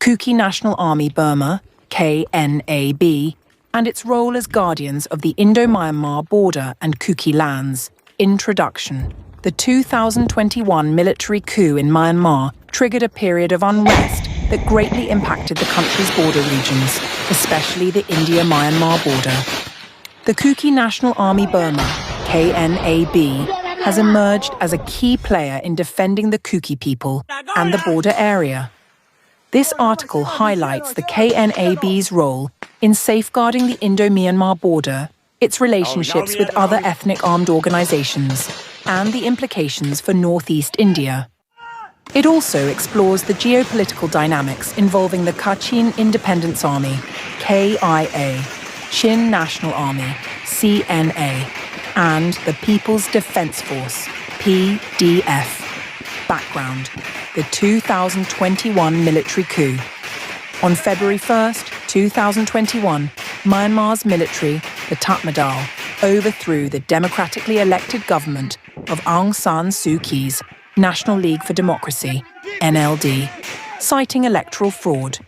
Kuki National Army Burma, KNAB, and its role as guardians of the Indo-Myanmar border and Kuki lands. Introduction. The 2021 military coup in Myanmar triggered a period of unrest that greatly impacted the country's border regions, especially the India-Myanmar border. The Kuki National Army Burma, KNAB, has emerged as a key player in defending the Kuki people and the border area. This article highlights the KNAB's role in safeguarding the Indo-Myanmar border, its relationships with other ethnic armed organizations, and the implications for northeast India. It also explores the geopolitical dynamics involving the Kachin Independence Army, KIA, Chin National Army, CNA, and the People's Defense Force, PDF. Background: the 2021 military coup. On February 1st, 2021, Myanmar's military, the Tatmadaw, overthrew the democratically elected government of Aung San Suu Kyi's National League for Democracy, NLD, citing electoral fraud.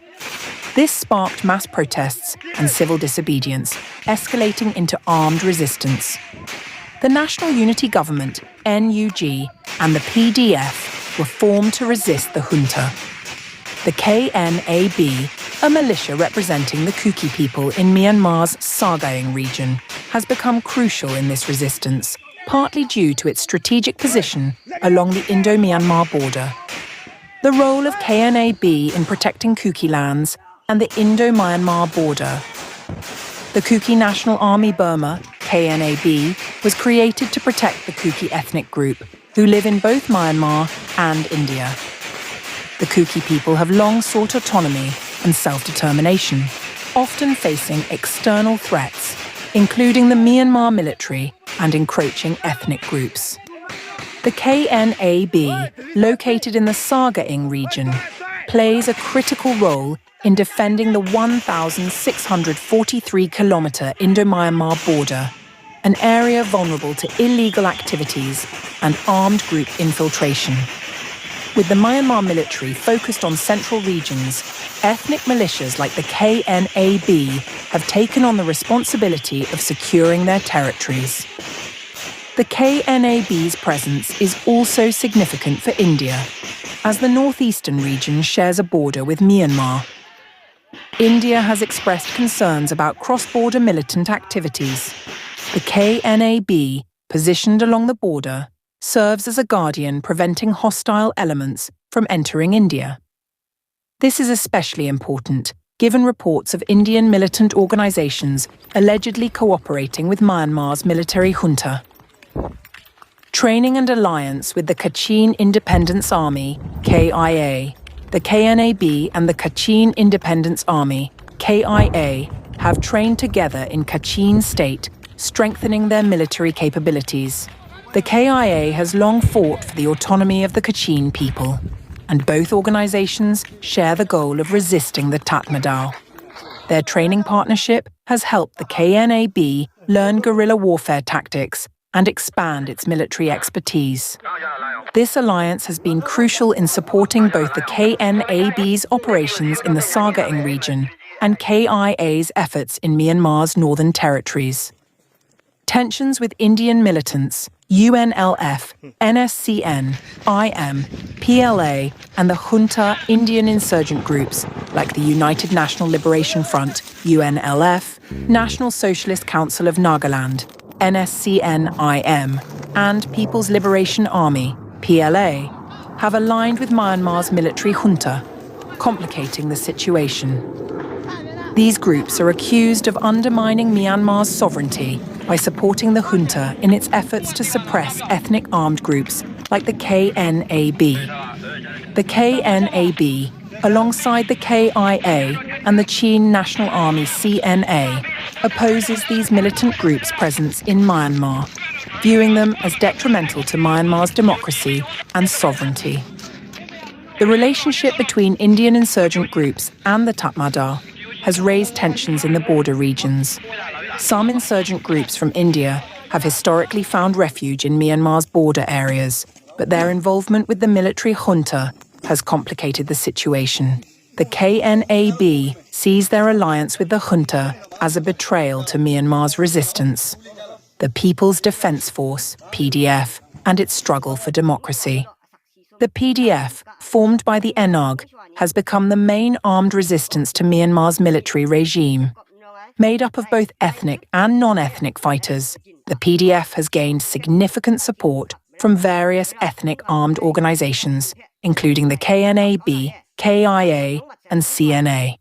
This sparked mass protests and civil disobedience, escalating into armed resistance. The National Unity Government, NUG, and the PDF were formed to resist the junta. The KNAB, a militia representing the Kuki people in Myanmar's Sagaing region, has become crucial in this resistance, partly due to its strategic position along the Indo-Myanmar border. The role of KNAB in protecting Kuki lands and the Indo-Myanmar border. The Kuki National Army Burma, KNAB, was created to protect the Kuki ethnic group, who live in both Myanmar and India. The Kuki people have long sought autonomy and self-determination, often facing external threats, including the Myanmar military and encroaching ethnic groups. The KNAB, located in the Sagaing region, plays a critical role in defending the 1,643-kilometre Indo-Myanmar border, an area vulnerable to illegal activities and armed group infiltration. With the Myanmar military focused on central regions, ethnic militias like the KNAB have taken on the responsibility of securing their territories. The KNAB's presence is also significant for India, as the northeastern region shares a border with Myanmar. India has expressed concerns about cross-border militant activities. The KNAB, positioned along the border, serves as a guardian preventing hostile elements from entering India. This is especially important, given reports of Indian militant organizations allegedly cooperating with Myanmar's military junta. Training and alliance with the Kachin Independence Army, KIA. The KNAB and the Kachin Independence Army, KIA, have trained together in Kachin State, strengthening their military capabilities. The KIA has long fought for the autonomy of the Kachin people, and both organizations share the goal of resisting the Tatmadaw. Their training partnership has helped the KNAB learn guerrilla warfare tactics and expand its military expertise. This alliance has been crucial in supporting both the KNAB's operations in the Sagaing region and KIA's efforts in Myanmar's northern territories. Tensions with Indian militants, UNLF, Nscn, IM, PLA, and the junta Indian insurgent groups like the United National Liberation Front, UNLF, National Socialist Council of Nagaland, Nscn-IM, and People's Liberation Army, PLA, have aligned with Myanmar's military junta, complicating the situation. These groups are accused of undermining Myanmar's sovereignty by supporting the junta in its efforts to suppress ethnic armed groups like the KNAB. The KNAB, alongside the KIA and the Chin National Army CNA, opposes these militant groups' presence in Myanmar, viewing them as detrimental to Myanmar's democracy and sovereignty. The relationship between Indian insurgent groups and the Tatmadaw has raised tensions in the border regions. Some insurgent groups from India have historically found refuge in Myanmar's border areas, but their involvement with the military junta has complicated the situation. the KNAB sees their alliance with the junta as a betrayal to Myanmar's resistance, the People's Defence Force, PDF, and its struggle for democracy. The PDF, formed by the NRG, has become the main armed resistance to Myanmar's military regime. Made up of both ethnic and non-ethnic fighters, the PDF has gained significant support from various ethnic armed organisations, including the KNAB, KIA, and CNA.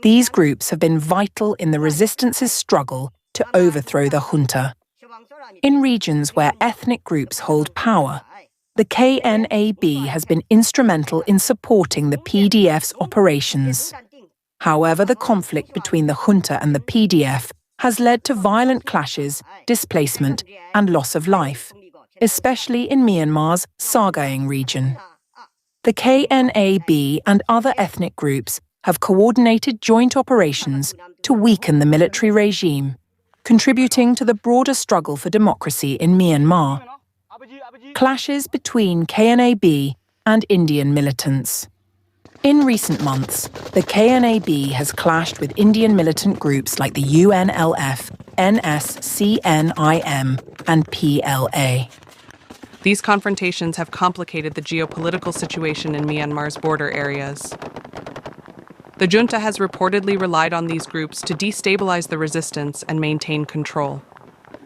These groups have been vital in the resistance's struggle to overthrow the junta. In regions where ethnic groups hold power, the KNAB has been instrumental in supporting the PDF's operations. However, the conflict between the junta and the PDF has led to violent clashes, displacement, and loss of life, especially in Myanmar's Sagaing region. The KNAB and other ethnic groups have coordinated joint operations to weaken the military regime, contributing to the broader struggle for democracy in Myanmar. Clashes between KNAB and Indian militants. In recent months, the KNAB has clashed with Indian militant groups like the UNLF, Nscn, and PLA. These confrontations have complicated the geopolitical situation in Myanmar's border areas. The junta has reportedly relied on these groups to destabilize the resistance and maintain control.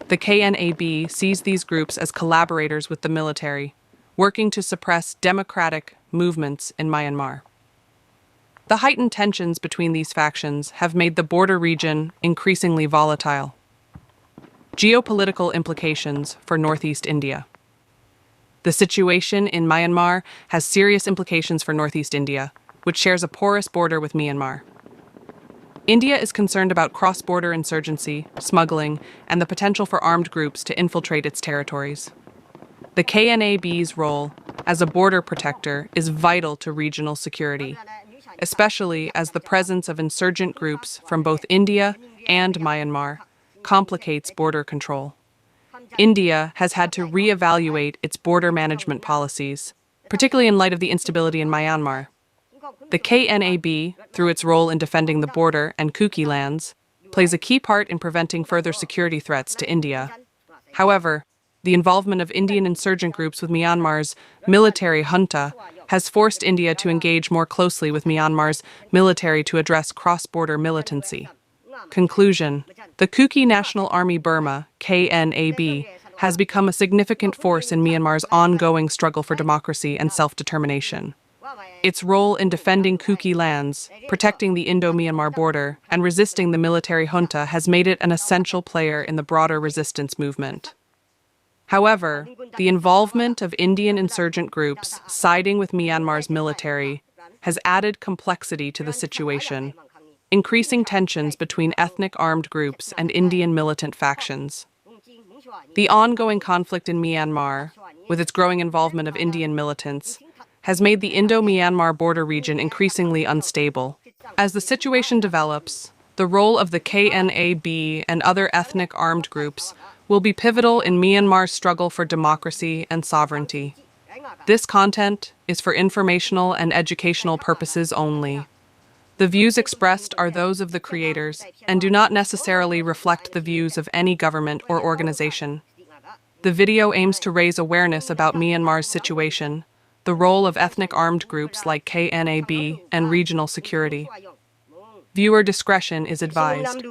The KNAB sees these groups as collaborators with the military, working to suppress democratic movements in Myanmar. The heightened tensions between these factions have made the border region increasingly volatile. Geopolitical implications for Northeast India. The situation in Myanmar has serious implications for Northeast India, which shares a porous border with Myanmar. India is concerned about cross-border insurgency, smuggling, and the potential for armed groups to infiltrate its territories. The KNAB's role as a border protector is vital to regional security, especially as the presence of insurgent groups from both India and Myanmar complicates border control. India has had to reevaluate its border management policies, particularly in light of the instability in Myanmar. The KNAB, through its role in defending the border and Kuki lands, plays a key part in preventing further security threats to India. However, the involvement of Indian insurgent groups with Myanmar's military junta has forced India to engage more closely with Myanmar's military to address cross-border militancy. Conclusion: the Kuki National Army Burma, KNAB, has become a significant force in Myanmar's ongoing struggle for democracy and self-determination. Its role in defending Kuki lands, protecting the Indo-Myanmar border, and resisting the military junta has made it an essential player in the broader resistance movement. However, the involvement of Indian insurgent groups siding with Myanmar's military has added complexity to the situation, increasing tensions between ethnic armed groups and Indian militant factions. The ongoing conflict in Myanmar, with its growing involvement of Indian militants, has made the Indo-Myanmar border region increasingly unstable. As the situation develops, the role of the KNAB and other ethnic armed groups will be pivotal in Myanmar's struggle for democracy and sovereignty. This content is for informational and educational purposes only. The views expressed are those of the creators and do not necessarily reflect the views of any government or organization. The video aims to raise awareness about Myanmar's situation, the role of ethnic armed groups like KNAB, and regional security. Viewer discretion is advised.